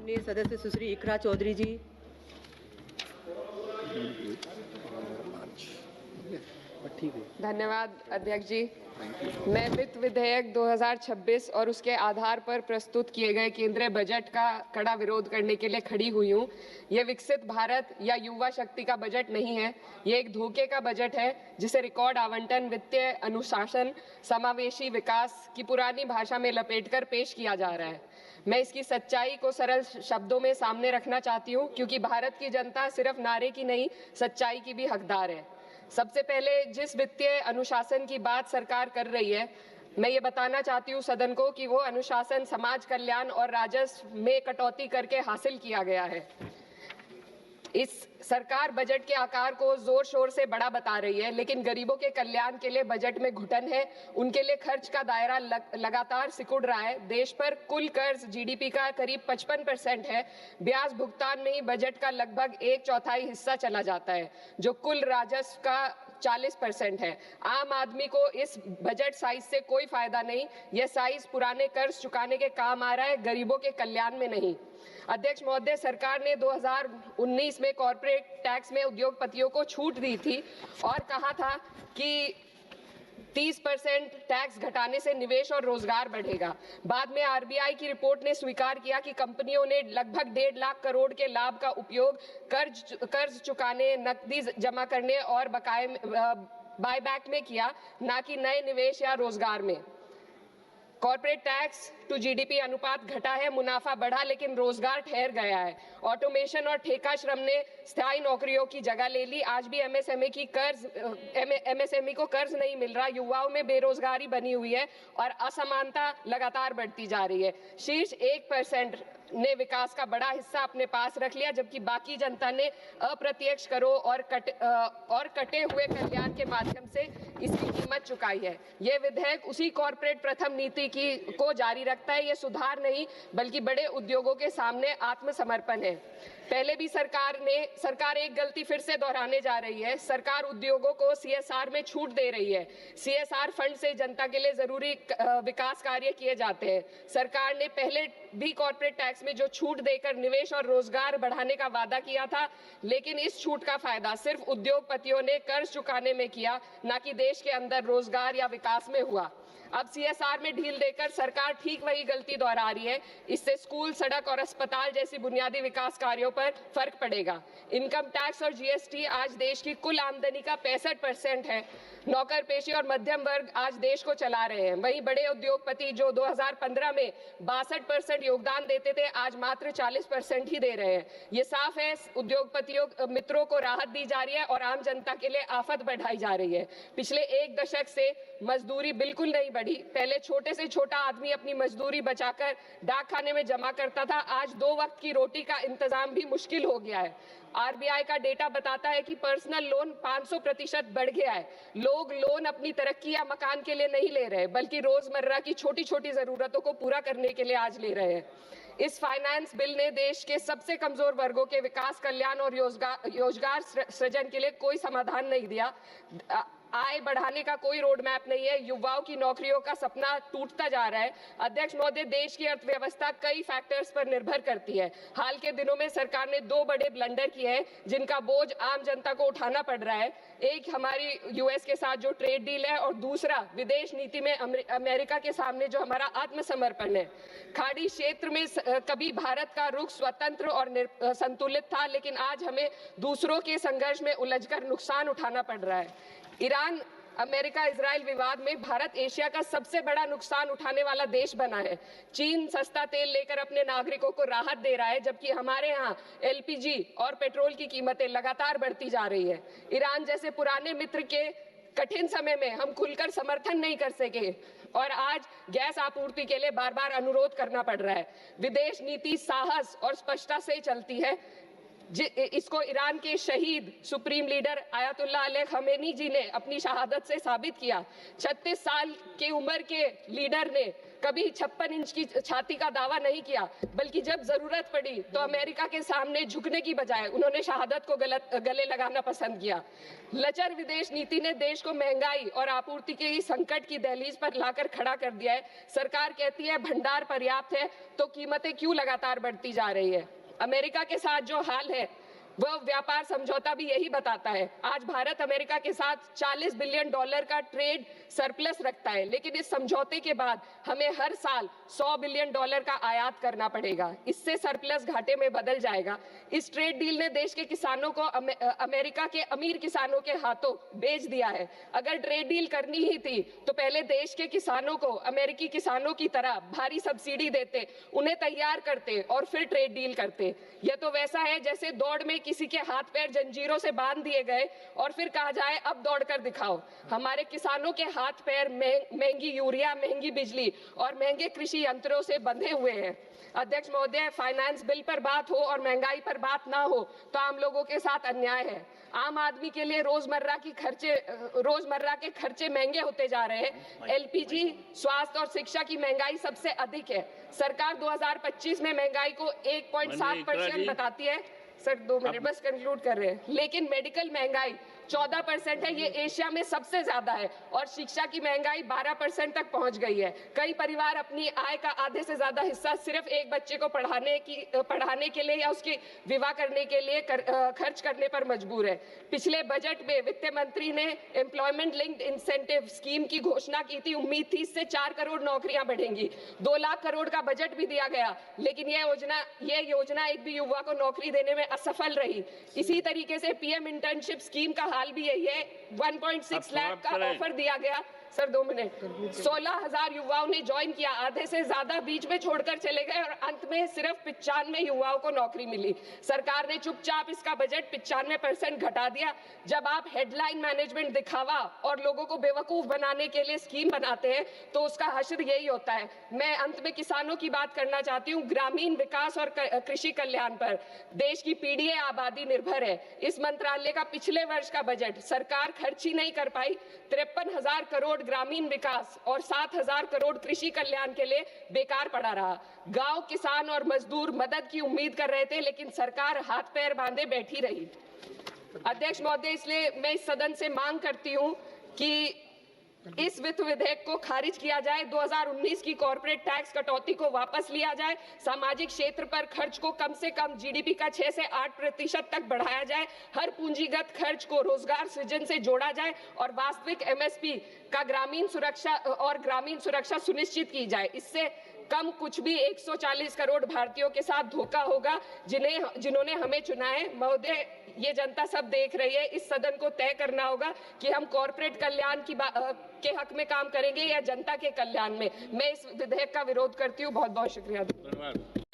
माननीय सदस्य सुश्री इकरा चौधरी जी। धन्यवाद अध्यक्ष जी। मैं वित्त विधेयक 2026 और उसके आधार पर प्रस्तुत किए गए केंद्रीय बजट का कड़ा विरोध करने के लिए खड़ी हुई हूँ। यह विकसित भारत या युवा शक्ति का बजट नहीं है, ये एक धोखे का बजट है जिसे रिकॉर्ड आवंटन, वित्तीय अनुशासन, समावेशी विकास की पुरानी भाषा में लपेटकर पेश किया जा रहा है। मैं इसकी सच्चाई को सरल शब्दों में सामने रखना चाहती हूँ, क्योंकि भारत की जनता सिर्फ नारे की नहीं, सच्चाई की भी हकदार है। सबसे पहले जिस वित्तीय अनुशासन की बात सरकार कर रही है, मैं ये बताना चाहती हूँ सदन को कि वो अनुशासन समाज कल्याण और राजस्व में कटौती करके हासिल किया गया है। इस सरकार बजट के आकार को जोर शोर से बड़ा बता रही है, लेकिन गरीबों के कल्याण के लिए बजट में घुटन है। उनके लिए खर्च का दायरा लगातार सिकुड़ रहा है। देश पर कुल कर्ज जीडीपी का करीब 55% है। ब्याज भुगतान में ही बजट का लगभग 1/4 हिस्सा चला जाता है, जो कुल राजस्व का 40% है। आम आदमी को इस बजट साइज से कोई फायदा नहीं। यह साइज पुराने कर्ज चुकाने के काम आ रहा है, गरीबों के कल्याण में नहीं। अध्यक्ष महोदय, सरकार ने 2019 में कॉर्पोरेट टैक्स में उद्योगपतियों को छूट दी थी और कहा था कि 30% टैक्स घटाने से निवेश और रोजगार बढ़ेगा। बाद में आरबीआई की रिपोर्ट ने स्वीकार किया कि कंपनियों ने लगभग 1.5 लाख करोड़ के लाभ का उपयोग कर्ज चुकाने, नकदी जमा करने और बकाये बायबैक में किया, ना कि नए निवेश या रोजगार में। कॉर्पोरेट टैक्स टू जीडीपी अनुपात घटा है, मुनाफा बढ़ा, लेकिन रोजगार ठहर गया है। ऑटोमेशन और ठेका श्रम ने स्थायी नौकरियों की जगह ले ली। आज भी एमएसएमई को कर्ज नहीं मिल रहा। युवाओं में बेरोजगारी बनी हुई है और असमानता लगातार बढ़ती जा रही है। शीर्ष 1% ने विकास का बड़ा हिस्सा अपने पास रख लिया, जबकि बाकी जनता ने अप्रत्यक्ष करों और कटे हुए कल्याण के माध्यम से इसकी कीमत चुकाई है। यह विधेयक उसी कॉर्पोरेट प्रथम नीति को जारी रखता है। यह सुधार नहीं, बल्कि बड़े उद्योगों के सामने आत्मसमर्पण है। पहले भी सरकार एक गलती फिर से दोहराने जा रही है। सरकार उद्योगों को सीएसआर में छूट दे रही है। सीएसआर फंड से जनता के लिए जरूरी विकास कार्य किए जाते हैं। सरकार ने पहले भी कॉर्पोरेट टैक्स में जो छूट देकर निवेश और रोजगार बढ़ाने का वादा किया था, लेकिन इस छूट का फायदा सिर्फ उद्योगपतियों ने कर्ज चुकाने में किया, ना कि देश के अंदर रोजगार या विकास में हुआ। अब सीएसआर में ढील देकर सरकार ठीक वही गलती दोहरा रही है। इससे स्कूल, सड़क और अस्पताल जैसी बुनियादी विकास कार्यों पर फर्क पड़ेगा। इनकम टैक्स और जीएसटी आज देश की कुल आमदनी का 65% है। नौकर पेशी और मध्यम वर्ग आज देश को चला रहे हैं। वहीं बड़े उद्योगपति जो 2015 में 62% योगदान देते थे, आज मात्र 40% ही दे रहे हैं। ये साफ है, उद्योगपतियों मित्रों को राहत दी जा रही है और आम जनता के लिए आफत बढ़ाई जा रही है। पिछले 1 दशक से मजदूरी बिल्कुल नहीं बढ़ी। पहले छोटे से छोटा आदमी अपनी मजदूरी बचाकर डाकखाने में जमा करता था। आज 2 वक्त की रोटी का इंतजाम भी मुश्किल हो गया है। आरबीआई का डेटा बताता है कि पर्सनल लोन 500% बढ़ गया है। लोग लोन अपनी तरक्की या मकान के लिए नहीं ले रहे, बल्कि रोजमर्रा की छोटी छोटी जरूरतों को पूरा करने के लिए आज ले रहे हैं। इस फाइनेंस बिल ने देश के सबसे कमजोर वर्गों के विकास, कल्याण और रोजगार सृजन के लिए कोई समाधान नहीं दिया। आय बढ़ाने का कोई रोड मैप नहीं है। युवाओं की नौकरियों का सपना टूटता जा रहा है। अध्यक्ष महोदय, देश की अर्थव्यवस्था कई फैक्टर्स पर निर्भर करती है। हाल के दिनों में सरकार ने 2 बड़े ब्लंडर किए हैं, जिनका बोझ आम जनता को उठाना पड़ रहा है। एक हमारी यूएस के साथ जो ट्रेड डील है, और दूसरा विदेश नीति में अमेरिका के सामने जो हमारा आत्मसमर्पण है। खाड़ी क्षेत्र में कभी भारत का रुख स्वतंत्र और संतुलित था, लेकिन आज हमें दूसरों के संघर्ष में उलझकर नुकसान उठाना पड़ रहा है। ईरान अमेरिका इजराइल विवाद में भारत एशिया का सबसे बड़ा नुकसान उठाने वाला देश बना है। चीन सस्ता तेल लेकर अपने नागरिकों को राहत दे रहा है, जबकि हमारे यहाँ एलपीजी और पेट्रोल की कीमतें लगातार बढ़ती जा रही है। ईरान जैसे पुराने मित्र के कठिन समय में हम खुलकर समर्थन नहीं कर सके और आज गैस आपूर्ति के लिए बार बार अनुरोध करना पड़ रहा है। विदेश नीति साहस और स्पष्टता से चलती है। इसको ईरान के शहीद supreme leader Ayatollah Ali Khamenei ji ने अपनी शहादत से साबित किया। 36 साल की उम्र के लीडर ने कभी 56 इंच की छाती का दावा नहीं किया, बल्कि जब जरूरत पड़ी तो अमेरिका के सामने झुकने की बजाय उन्होंने शहादत को गले लगाना पसंद किया। लचर विदेश नीति ने देश को महंगाई और आपूर्ति के संकट की दहलीज पर लाकर खड़ा कर दिया है। सरकार कहती है भंडार पर्याप्त है, तो कीमतें क्यों लगातार बढ़ती जा रही है? अमेरिका के साथ जो हाल है वह व्यापार समझौता भी यही बताता है। आज भारत अमेरिका के साथ $40 बिलियन का ट्रेड सरप्लस रखता है, लेकिन इस समझौते के बाद हमें हर साल $100 बिलियन का आयात करना पड़ेगा। इससे सरप्लस घाटे में बदल जाएगा। इस ट्रेड डील ने देश के किसानों को अमेरिका के अमीर किसानों के हाथों बेच दिया है। अगर ट्रेड डील करनी ही थी तो पहले देश के किसानों को अमेरिकी किसानों की तरह भारी सब्सिडी देते, उन्हें तैयार करते और फिर ट्रेड डील करते। यह तो वैसा है जैसे दौड़ में किसी के हाथ पैर जंजीरों से बांध दिए गए और फिर कहा जाए अब दौड़ कर दिखाओ। हमारे किसानों के हाथ पैर महंगी यूरिया, महंगी बिजली और महंगे कृषि यंत्रों से बंधे हुए हैं। अध्यक्ष महोदय, फाइनेंस बिल पर बात हो और महंगाई पर बात ना हो तो आम लोगों के साथ अन्याय है। आम आदमी के लिए रोजमर्रा के खर्चे महंगे होते जा रहे हैं। एलपीजी, स्वास्थ्य और शिक्षा की महंगाई सबसे अधिक है। सरकार 2025 में महंगाई को 1.7% बताती है। सर 2 मिनट बस कंक्लूड कर रहे हैं। लेकिन मेडिकल महंगाई 14% है, ये एशिया में सबसे ज्यादा है। और शिक्षा की महंगाई 12% तक पहुंच गई है। कई परिवार अपनी आय का आधे से ज्यादा हिस्सा सिर्फ एक बच्चे को पढ़ाने के लिए या उसके विवाह करने के लिए खर्च करने पर मजबूर है। पिछले बजट में वित्त मंत्री ने एम्प्लॉयमेंट लिंक्ड इंसेंटिव स्कीम की घोषणा की थी। उम्मीद थी इससे 4 करोड़ नौकरियां बढ़ेंगी। 2 लाख करोड़ का बजट भी दिया गया, लेकिन यह योजना एक भी युवा को नौकरी देने में असफल रही। इसी तरीके से पीएम इंटर्नशिप स्कीम का हाल भी यही है। 1.6 लाख का ऑफर दिया गया। Sir 2 minute. 16,000 युवाओं ने ज्वाइन किया, आधे से ज्यादा बीच में छोड़कर चले गए और अंत में सिर्फ 95 युवाओं को नौकरी मिली। सरकार ने चुपचाप इसका बजट 95% घटा दिया। जब आप हेडलाइन मैनेजमेंट, दिखावा और लोगों को बेवकूफ बनाने के लिए स्कीम बनाते हैं तो उसका हश्र यही होता है। मैं अंत में किसानों की बात करना चाहती हूँ, ग्रामीण विकास और कृषि कल्याण पर देश की पीढ़ी आबादी निर्भर है। इस मंत्रालय का पिछले वर्ष का बजट सरकार खर्च ही नहीं कर पाई। 53,000 करोड़ ग्रामीण विकास और 7,000 करोड़ कृषि कल्याण के लिए बेकार पड़ा रहा। गांव, किसान और मजदूर मदद की उम्मीद कर रहे थे, लेकिन सरकार हाथ पैर बांधे बैठी रही। अध्यक्ष महोदय, इसलिए मैं इस सदन से मांग करती हूं कि इस वित्त विधेयक को खारिज किया जाए। 2019 की कॉर्पोरेट टैक्स कटौती को वापस लिया जाए। सामाजिक क्षेत्र पर खर्च को कम से कम जीडीपी का 6 से 8% तक बढ़ाया जाए। हर पूंजीगत खर्च को रोजगार सृजन से जोड़ा जाए और वास्तविक एमएसपी का ग्रामीण सुरक्षा सुनिश्चित की जाए। इससे कम कुछ भी 140 करोड़ भारतीयों के साथ धोखा होगा जिन्होंने हमें चुना है। महोदय, ये जनता सब देख रही है। इस सदन को तय करना होगा कि हम कॉर्पोरेट कल्याण के हक में काम करेंगे या जनता के कल्याण में। मैं इस विधेयक का विरोध करती हूँ। बहुत बहुत शुक्रिया।